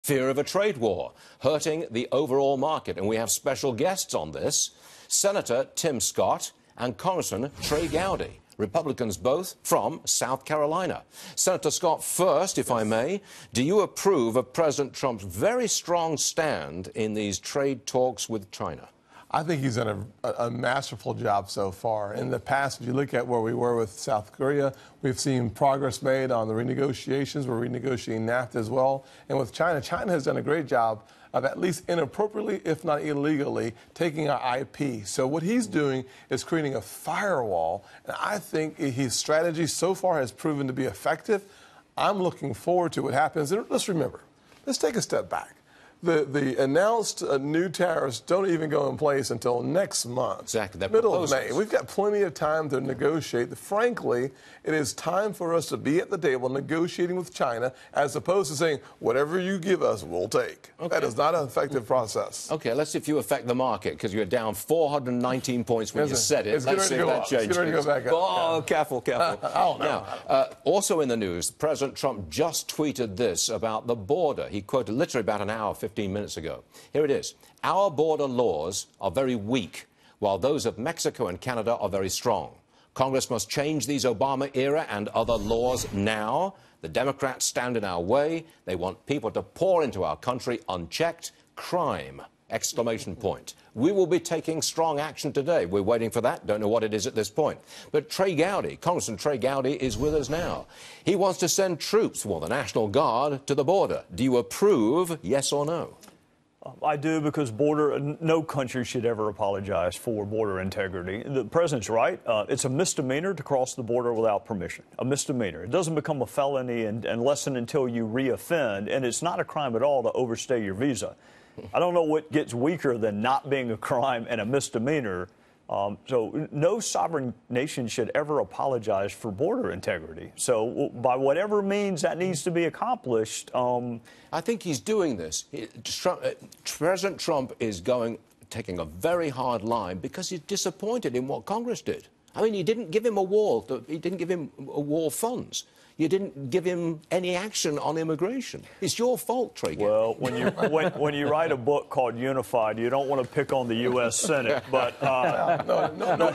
Fear of a trade war, hurting the overall market. And we have special guests on this, Senator Tim Scott and Congressman Trey Gowdy, Republicans both from South Carolina. Senator Scott, first, if I may, do you approve of President Trump's very strong stand in these trade talks with China? I think he's done a masterful job so far. In the past, if you look at where we were with South Korea, we've seen progress made on the renegotiations. We're renegotiating NAFTA as well. And with China, China has done a great job of at least inappropriately, if not illegally, taking our IP. So what he's doing is creating a firewall. And I think his strategy so far has proven to be effective. I'm looking forward to what happens. And let's remember, let's take a step back. The announced new tariffs don't even go in place until next month. Exactly. That middle of May. We've got plenty of time to negotiate. Frankly, it is time for us to be at the table negotiating with China as opposed to saying, whatever you give us, we'll take. Okay. That is not an effective process. Okay, let's see if you affect the market, because you're down 419 points when you said it. Let's see if that changes. It's going to go back up. Oh, careful. Oh, no. Now, also in the news, President Trump just tweeted this about the border. He quoted literally about an hour, 15 minutes ago. Here it is. Our border laws are very weak, while those of Mexico and Canada are very strong. Congress must change these Obama-era and other laws now. The Democrats stand in our way. They want people to pour into our country unchecked. Crime! Exclamation point. We will be taking strong action today. We're waiting for that. Don't know what it is at this point. But Trey Gowdy, Congressman Trey Gowdy, is with us now. He wants to send troops, well, the National Guard, to the border. Do you approve, yes or no? I do, because no country should ever apologize for border integrity. The president's right. It's a misdemeanor to cross the border without permission. A misdemeanor. It doesn't become a felony unless and until you reoffend, and it's not a crime at all to overstay your visa. I don't know what gets weaker than not being a crime and a misdemeanor. So no sovereign nation should ever apologize for border integrity. So by whatever means that needs to be accomplished. I think he's doing this. President Trump is taking a very hard line because he's disappointed in what Congress did. I mean, you didn't give him a wall. He didn't give him war funds. You didn't give him any action on immigration. It's your fault, Trey. Well, when you write a book called Unified, you don't want to pick on the U.S. Senate, but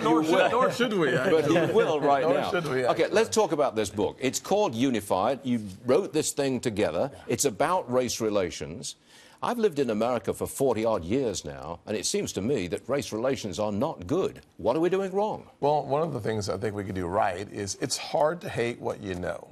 nor should we. But he will right now. Nor should we. Okay, let's talk about this book. It's called Unified. You wrote this thing together. It's about race relations. I've lived in America for 40-odd years now, and it seems to me that race relations are not good. What are we doing wrong? Well, one of the things I think we could do right is it's hard to hate what you know.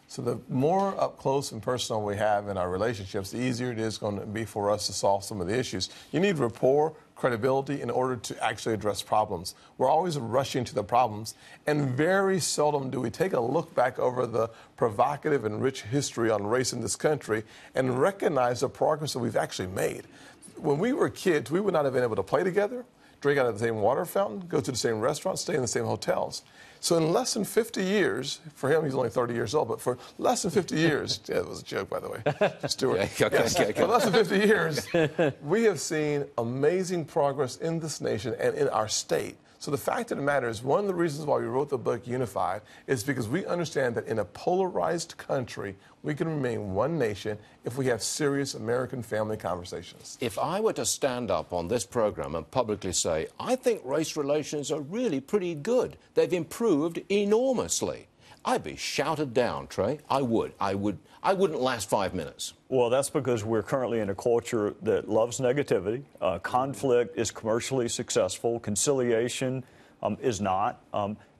So the more up close and personal we have in our relationships, the easier it is going to be for us to solve some of the issues. You need rapport, credibility in order to actually address problems. We're always rushing to the problems, and very seldom do we take a look back over the provocative and rich history on race in this country and recognize the progress that we've actually made. When we were kids, we would not have been able to play together, drink out of the same water fountain, go to the same restaurants, stay in the same hotels. So in less than 50 years, for him, he's only 30 years old, but for less than 50 years, yeah, it was a joke, by the way, Stuart. For less than 50 years, we have seen amazing progress in this nation and in our state. So the fact of the matter is, one of the reasons why we wrote the book Unified is because we understand that in a polarized country, we can remain one nation if we have serious American family conversations. If I were to stand up on this program and publicly say, I think race relations are really pretty good, they've improved enormously, I'd be shouted down, Trey. I wouldn't last 5 minutes. Well, that's because we're currently in a culture that loves negativity. Conflict is commercially successful. Conciliation is not.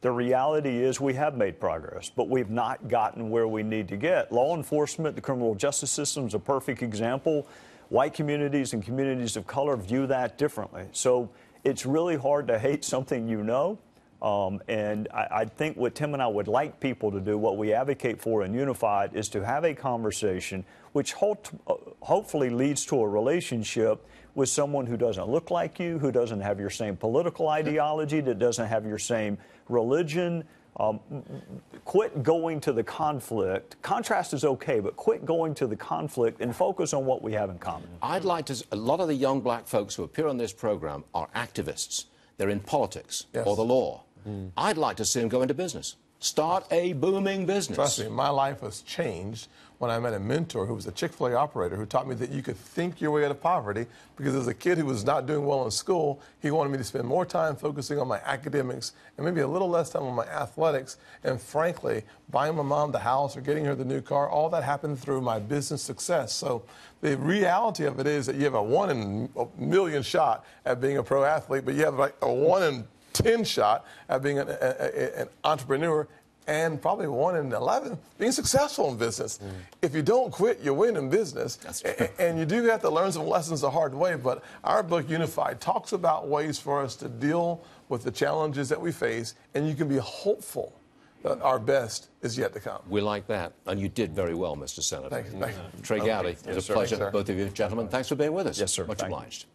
The reality is we have made progress, but we've not gotten where we need to get. Law enforcement, the criminal justice system is a perfect example. White communities and communities of color view that differently. So it's really hard to hate something you know. And I think what Tim and I would like people to do, what we advocate for in Unified, is to have a conversation which hopefully leads to a relationship with someone who doesn't look like you, who doesn't have your same political ideology, that doesn't have your same religion. Quit going to the conflict. Contrast is okay, but quit going to the conflict and focus on what we have in common. I'd like to, a lot of the young black folks who appear on this program are activists. They're in politics or the law. I'd like to see them go into business. Start a booming business. Trust me, my life was changed when I met a mentor who was a Chick-fil-A operator who taught me that you could think your way out of poverty, because as a kid who was not doing well in school, he wanted me to spend more time focusing on my academics and maybe a little less time on my athletics. And frankly, buying my mom the house or getting her the new car, all that happened through my business success. So the reality of it is that you have a 1 in a million shot at being a pro athlete, but you have like a 1 in 10 shot at being an entrepreneur, and probably 1 in 11 being successful in business. If you don't quit, you win in business. And you do have to learn some lessons the hard way. But our book, Unified, talks about ways for us to deal with the challenges that we face, and you can be hopeful that our best is yet to come. We like that. And you did very well, Mr. Senator. Thank you. Trey Gowdy, it was a pleasure, Thanks, sir. both of you gentlemen. Thanks for being with us. Yes, sir. Much Thank you. obliged.